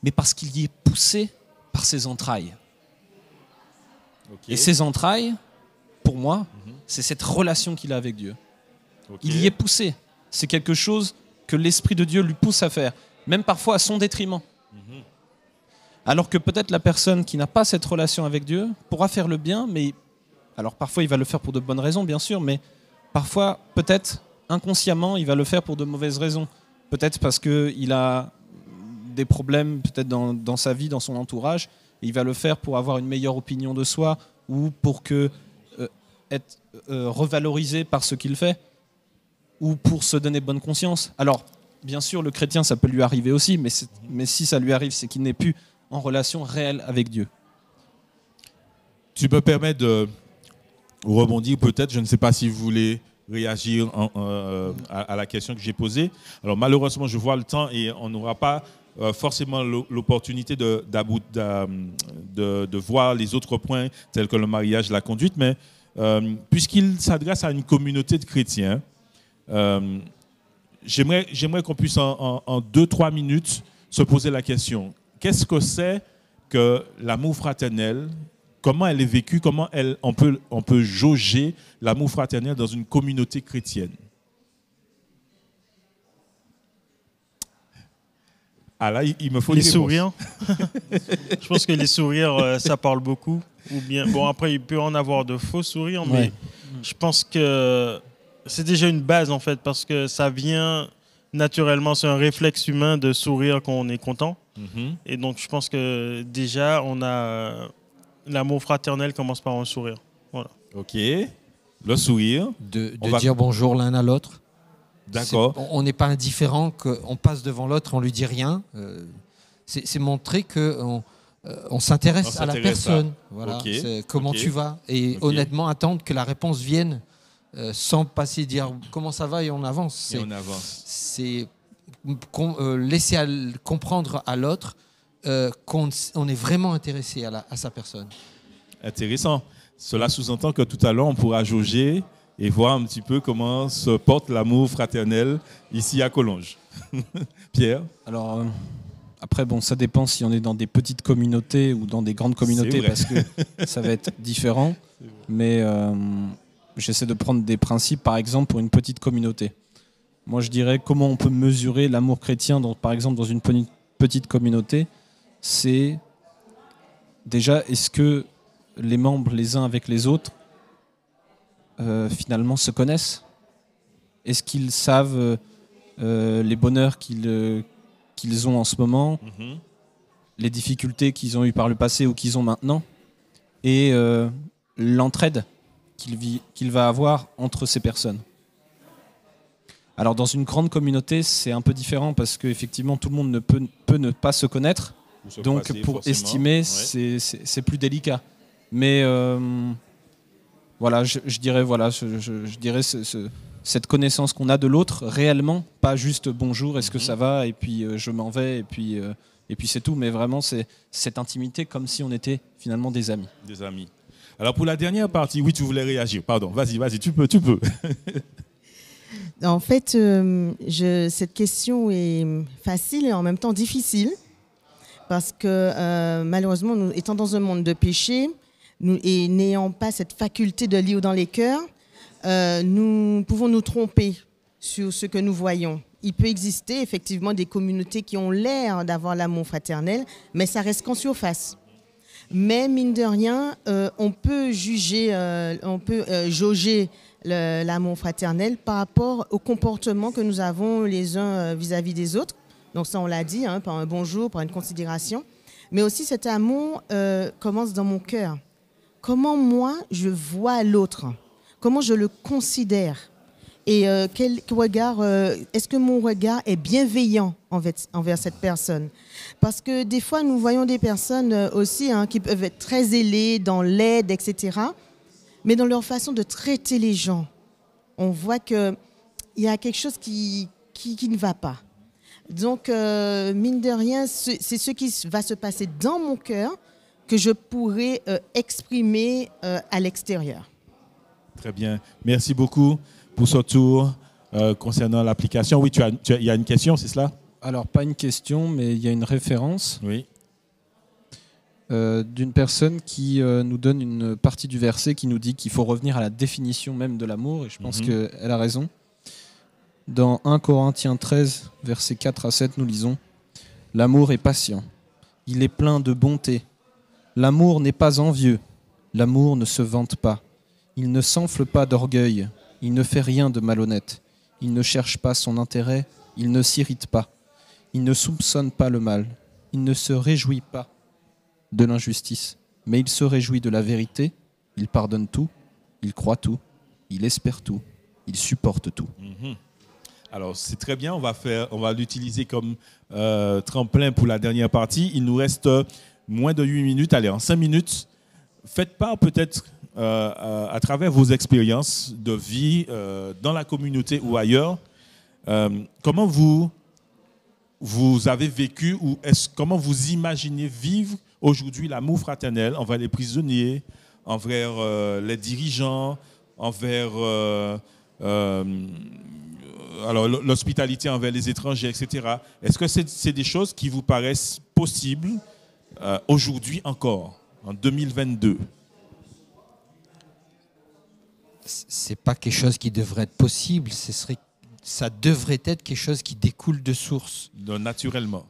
mais parce qu'il y est poussé par ses entrailles. Okay. Et ses entrailles, pour moi, c'est cette relation qu'il a avec Dieu. Okay. Il y est poussé. C'est quelque chose que l'Esprit de Dieu lui pousse à faire, même parfois à son détriment. Alors que peut-être la personne qui n'a pas cette relation avec Dieu pourra faire le bien, mais alors parfois il va le faire pour de bonnes raisons, bien sûr, mais parfois, peut-être inconsciemment, il va le faire pour de mauvaises raisons. Peut-être parce qu'il a des problèmes peut-être dans sa vie, dans son entourage, et il va le faire pour avoir une meilleure opinion de soi ou pour être revalorisé par ce qu'il fait ou pour se donner bonne conscience. Alors, bien sûr, le chrétien, ça peut lui arriver aussi, mais si ça lui arrive, c'est qu'il n'est plus en relation réelle avec Dieu. Tu me permets de rebondir peut-être, je ne sais pas si vous voulez réagir à la question que j'ai posée. Alors malheureusement, je vois le temps et on n'aura pas forcément l'opportunité de voir les autres points tels que le mariage, la conduite, mais puisqu'il s'adresse à une communauté de chrétiens, j'aimerais qu'on puisse en 2-3 minutes se poser la question. Qu'est-ce que c'est que l'amour fraternel? Comment elle est vécue? Comment on peut jauger l'amour fraternel dans une communauté chrétienne? Ah là, il me faut les sourires. Je pense que les sourires, ça parle beaucoup. Ou bien, bon, après, il peut en avoir de faux sourires, mais je pense que c'est déjà une base, en fait, parce que ça vient naturellement, c'est un réflexe humain de sourire quand on est content. Et donc, je pense que déjà, on a... L'amour fraternel commence par un sourire. Voilà. Ok. Le sourire. De dire bonjour l'un à l'autre. D'accord. On n'est pas indifférent, qu'on passe devant l'autre, on lui dit rien. C'est montrer qu'on s'intéresse à la personne. Voilà. Okay. Comment tu vas? Et honnêtement, attendre que la réponse vienne sans passer dire comment ça va et on avance. C'est laisser comprendre à l'autre qu'on est vraiment intéressé à sa personne. Intéressant. Cela sous-entend que tout à l'heure, on pourra jauger et voir un petit peu comment se porte l'amour fraternel ici à Collonges. Pierre? Alors, après, bon, ça dépend si on est dans des petites communautés ou dans des grandes communautés, parce que ça va être différent. Mais j'essaie de prendre des principes, par exemple, pour une petite communauté. Moi, je dirais comment on peut mesurer l'amour chrétien, par exemple, dans une petite communauté. C'est déjà, est-ce que les membres, les uns avec les autres, finalement se connaissent? Est-ce qu'ils savent les bonheurs qu'ils ont en ce moment, les difficultés qu'ils ont eues par le passé ou qu'ils ont maintenant, et l'entraide qu'il va avoir entre ces personnes? Alors dans une grande communauté, c'est un peu différent parce qu'effectivement tout le monde peut ne pas se connaître. Donc pour estimer, c'est plus délicat. Mais voilà, je dirais cette connaissance qu'on a de l'autre réellement, pas juste bonjour, est-ce que ça va, et puis je m'en vais, et puis c'est tout. Mais vraiment, c'est cette intimité comme si on était finalement des amis. Des amis. Alors pour la dernière partie, oui, tu voulais réagir. Pardon, vas-y, tu peux. En fait, cette question est facile et en même temps difficile parce que malheureusement, nous étant dans un monde de péché et n'ayant pas cette faculté de lire dans les cœurs, nous pouvons nous tromper sur ce que nous voyons. Il peut exister effectivement des communautés qui ont l'air d'avoir l'amour fraternel, mais ça reste qu'en surface. Mais mine de rien, on peut juger, jauger l'amour fraternel par rapport au comportement que nous avons les uns vis-à-vis des autres. Donc ça, on l'a dit, par un bonjour, par une considération. Mais aussi cet amour commence dans mon cœur. Comment moi, je vois l'autre? Comment je le considère? Et quel regard, est-ce que mon regard est bienveillant envers cette personne? Parce que des fois, nous voyons des personnes aussi qui peuvent être très zélées dans l'aide, etc., mais dans leur façon de traiter les gens, on voit qu'il y a quelque chose qui ne va pas. Donc, mine de rien, c'est ce qui va se passer dans mon cœur que je pourrais exprimer à l'extérieur. Très bien. Merci beaucoup pour ce tour concernant l'application. Oui, il y a une question, c'est cela? Alors, pas une question, mais il y a une référence. Oui. D'une personne qui nous donne une partie du verset qui nous dit qu'il faut revenir à la définition même de l'amour, et je pense qu'elle a raison. Dans 1 Corinthiens 13, versets 4 à 7, nous lisons « L'amour est patient, il est plein de bonté. L'amour n'est pas envieux, l'amour ne se vante pas. Il ne s'enfle pas d'orgueil, il ne fait rien de malhonnête. Il ne cherche pas son intérêt, il ne s'irrite pas. Il ne soupçonne pas le mal, il ne se réjouit pas de l'injustice, mais il se réjouit de la vérité, il pardonne tout, il croit tout, il espère tout, il supporte tout. » Alors, c'est très bien, on va l'utiliser comme tremplin pour la dernière partie. Il nous reste moins de 8 minutes. Allez, en 5 minutes, faites part peut-être à travers vos expériences de vie dans la communauté ou ailleurs. Comment vous avez vécu ou comment vous imaginez vivre aujourd'hui l'amour fraternel envers les prisonniers, envers les dirigeants, envers l'hospitalité envers les étrangers, etc. Est-ce que c'est des choses qui vous paraissent possibles aujourd'hui encore, en 2022? C'est pas quelque chose qui devrait être possible, ça devrait être quelque chose qui découle de source. Naturellement.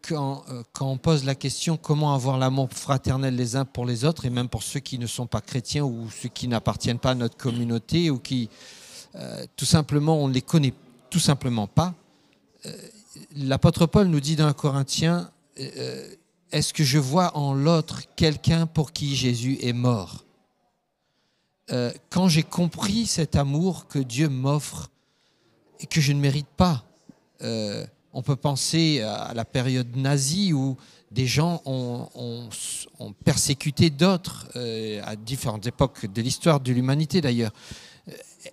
Quand on pose la question comment avoir l'amour fraternel les uns pour les autres, et même pour ceux qui ne sont pas chrétiens ou ceux qui n'appartiennent pas à notre communauté ou qui tout simplement on ne les connaît tout simplement pas, l'apôtre Paul nous dit dans 1 Corinthiens, est-ce que je vois en l'autre quelqu'un pour qui Jésus est mort? Quand j'ai compris cet amour que Dieu m'offre et que je ne mérite pas, on peut penser à la période nazie où des gens ont persécuté d'autres à différentes époques de l'histoire de l'humanité d'ailleurs.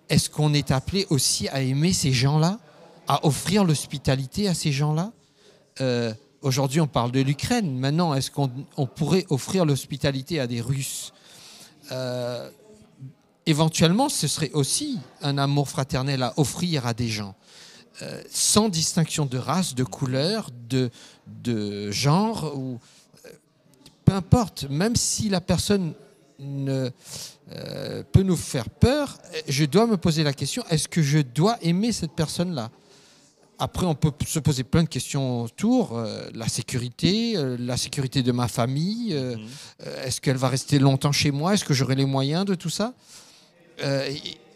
Est-ce qu'on est appelé aussi à aimer ces gens-là, à offrir l'hospitalité à ces gens-là? Aujourd'hui, on parle de l'Ukraine. Maintenant, est-ce qu'on pourrait offrir l'hospitalité à des Russes? Éventuellement, ce serait aussi un amour fraternel à offrir à des gens, sans distinction de race, de couleur, de genre, ou peu importe, même si la personne peut nous faire peur, je dois me poser la question, est-ce que je dois aimer cette personne-là? Après, on peut se poser plein de questions autour, la sécurité de ma famille, est-ce qu'elle va rester longtemps chez moi? Est-ce que j'aurai les moyens de tout ça?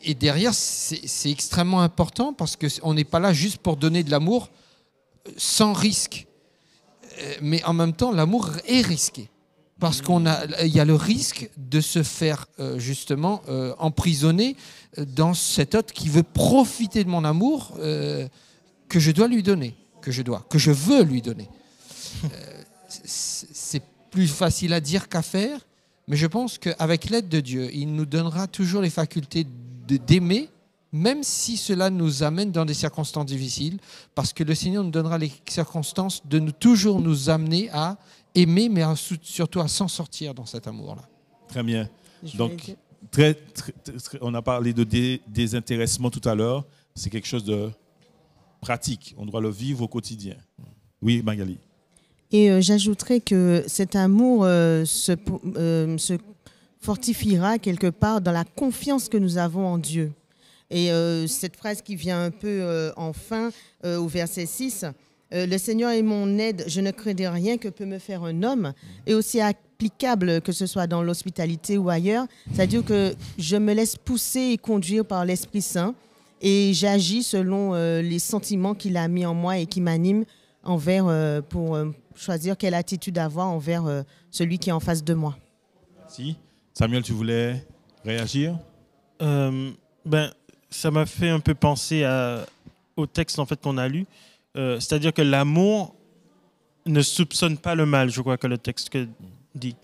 Et derrière, c'est extrêmement important parce qu'on n'est pas là juste pour donner de l'amour sans risque. Mais en même temps, l'amour est risqué. Parce qu'il y a le risque de se faire justement emprisonner dans cet autre qui veut profiter de mon amour que je dois lui donner, que je veux lui donner. C'est plus facile à dire qu'à faire. Mais je pense qu'avec l'aide de Dieu, il nous donnera toujours les facultés d'aimer, même si cela nous amène dans des circonstances difficiles, parce que le Seigneur nous donnera les circonstances de toujours nous amener à aimer, mais surtout à s'en sortir dans cet amour-là. Très bien. Donc, on a parlé de désintéressement tout à l'heure. C'est quelque chose de pratique. On doit le vivre au quotidien. Oui, Magali. Et j'ajouterais que cet amour se fortifiera quelque part dans la confiance que nous avons en Dieu. Et cette phrase qui vient un peu en fin, au verset 6, « Le Seigneur est mon aide, je ne craindrai rien que peut me faire un homme », est aussi applicable que ce soit dans l'hospitalité ou ailleurs. C'est-à-dire que je me laisse pousser et conduire par l'Esprit Saint et j'agis selon les sentiments qu'il a mis en moi et qui m'animent pour choisir quelle attitude avoir envers celui qui est en face de moi. Merci. Samuel, tu voulais réagir? Ça m'a fait un peu penser au texte en fait, qu'on a lu. C'est-à-dire que l'amour ne soupçonne pas le mal, je crois que le texte dit.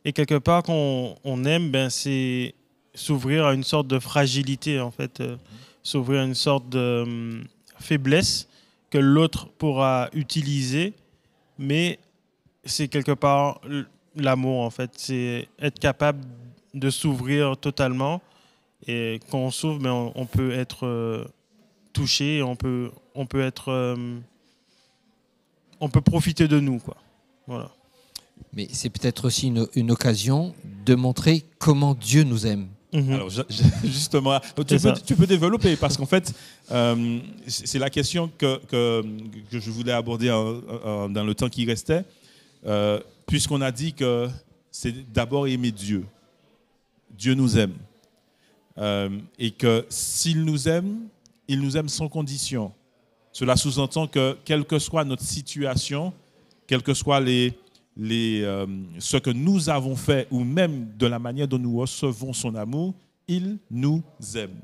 Et quelque part, quand on aime, c'est s'ouvrir à une sorte de fragilité, en fait, s'ouvrir à une sorte de faiblesse que l'autre pourra utiliser, mais c'est quelque part l'amour, en fait. C'est être capable de s'ouvrir totalement. Et quand on s'ouvre, on peut être touché, on peut profiter de nous, quoi. Voilà. Mais c'est peut-être aussi une occasion de montrer comment Dieu nous aime. Alors, justement, C'est tu peux développer parce qu'en fait, c'est la question que je voulais aborder dans le temps qui restait, puisqu'on a dit que c'est d'abord aimer Dieu. Dieu nous aime. Et que s'il nous aime, il nous aime sans condition. Cela sous-entend que quelle que soit notre situation, quel que soit ce que nous avons fait ou même de la manière dont nous recevons son amour, il nous aime.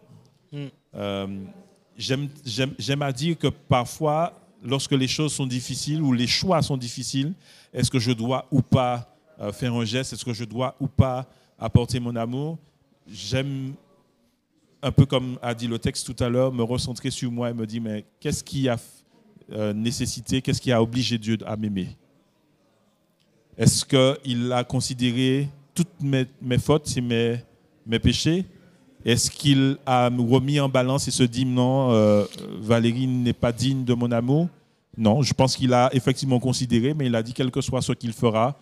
J'aime à dire que parfois, lorsque les choses sont difficiles ou les choix sont difficiles, est-ce que je dois ou pas faire un geste, est-ce que je dois ou pas apporter mon amour? J'aime, un peu comme a dit le texte tout à l'heure, me recentrer sur moi et me dire, mais qu'est-ce qui a nécessité, qu'est-ce qui a obligé Dieu à m'aimer? Est-ce qu'il a considéré toutes mes fautes et mes péchés? Est-ce qu'il a remis en balance et se dit, non, Valérie n'est pas digne de mon amour? Non, je pense qu'il a effectivement considéré, mais il a dit, quel que soit ce qu'il fera,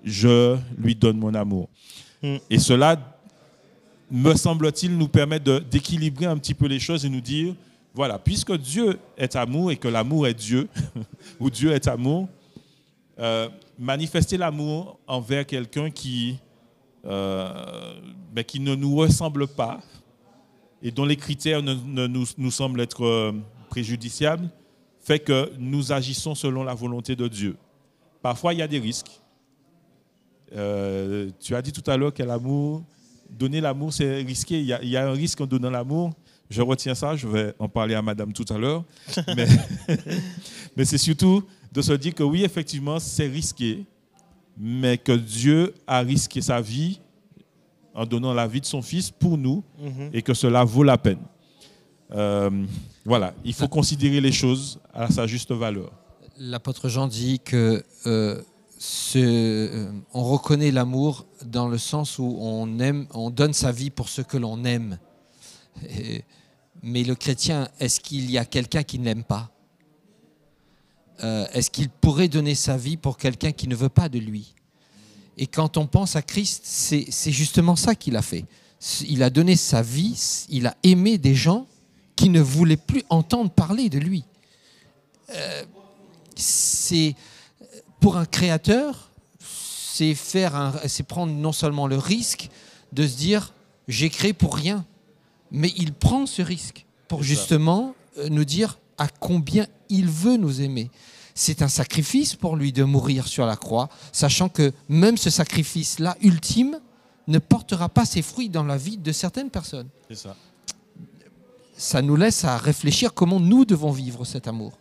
je lui donne mon amour. Et cela, me semble-t-il, nous permet d'équilibrer un petit peu les choses et nous dire, voilà, puisque Dieu est amour et que l'amour est Dieu, ou Dieu est amour, manifester l'amour envers quelqu'un qui ne nous ressemble pas et dont les critères nous semblent être préjudiciables, fait que nous agissons selon la volonté de Dieu. Parfois, il y a des risques. Tu as dit tout à l'heure que donner l'amour, c'est risqué. Il y a un risque en donnant l'amour. Je retiens ça, je vais en parler à madame tout à l'heure. Mais c'est surtout de se dire que oui, effectivement, c'est risqué, mais que Dieu a risqué sa vie en donnant la vie de son fils pour nous et que cela vaut la peine. Voilà, il faut considérer les choses à sa juste valeur. L'apôtre Jean dit que on reconnaît l'amour dans le sens où on donne sa vie pour ce que l'on aime. Mais le chrétien, est-ce qu'il y a quelqu'un qui ne l'aime pas? Est-ce qu'il pourrait donner sa vie pour quelqu'un qui ne veut pas de lui? Et quand on pense à Christ, c'est justement ça qu'il a fait. Il a donné sa vie, il a aimé des gens qui ne voulaient plus entendre parler de lui. Pour un créateur, c'est prendre non seulement le risque de se dire « j'ai créé pour rien », mais il prend ce risque pour justement nous dire à combien il veut nous aimer. C'est un sacrifice pour lui de mourir sur la croix, sachant que même ce sacrifice-là, ultime, ne portera pas ses fruits dans la vie de certaines personnes. C'est ça. Ça nous laisse à réfléchir comment nous devons vivre cet amour.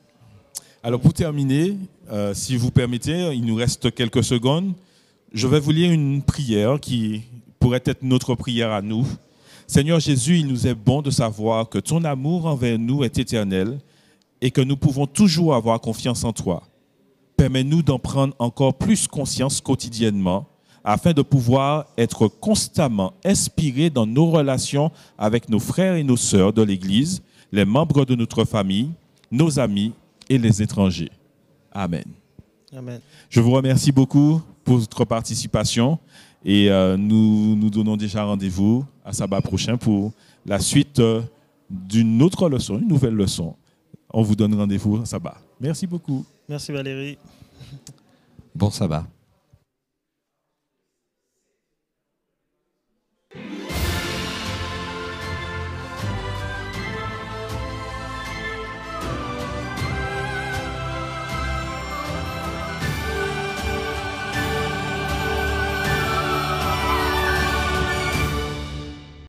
Alors pour terminer, si vous permettez, il nous reste quelques secondes. Je vais vous lire une prière qui pourrait être notre prière à nous. Seigneur Jésus, il nous est bon de savoir que ton amour envers nous est éternel et que nous pouvons toujours avoir confiance en toi. Permets-nous d'en prendre encore plus conscience quotidiennement afin de pouvoir être constamment inspirés dans nos relations avec nos frères et nos sœurs de l'Église, les membres de notre famille, nos amis et les étrangers. Amen. Amen. Je vous remercie beaucoup pour votre participation et nous nous donnons déjà rendez-vous à sabbat prochain pour la suite d'une autre leçon, une nouvelle leçon. On vous donne rendez-vous à sabbat. Merci beaucoup. Merci Valérie. Bon sabbat.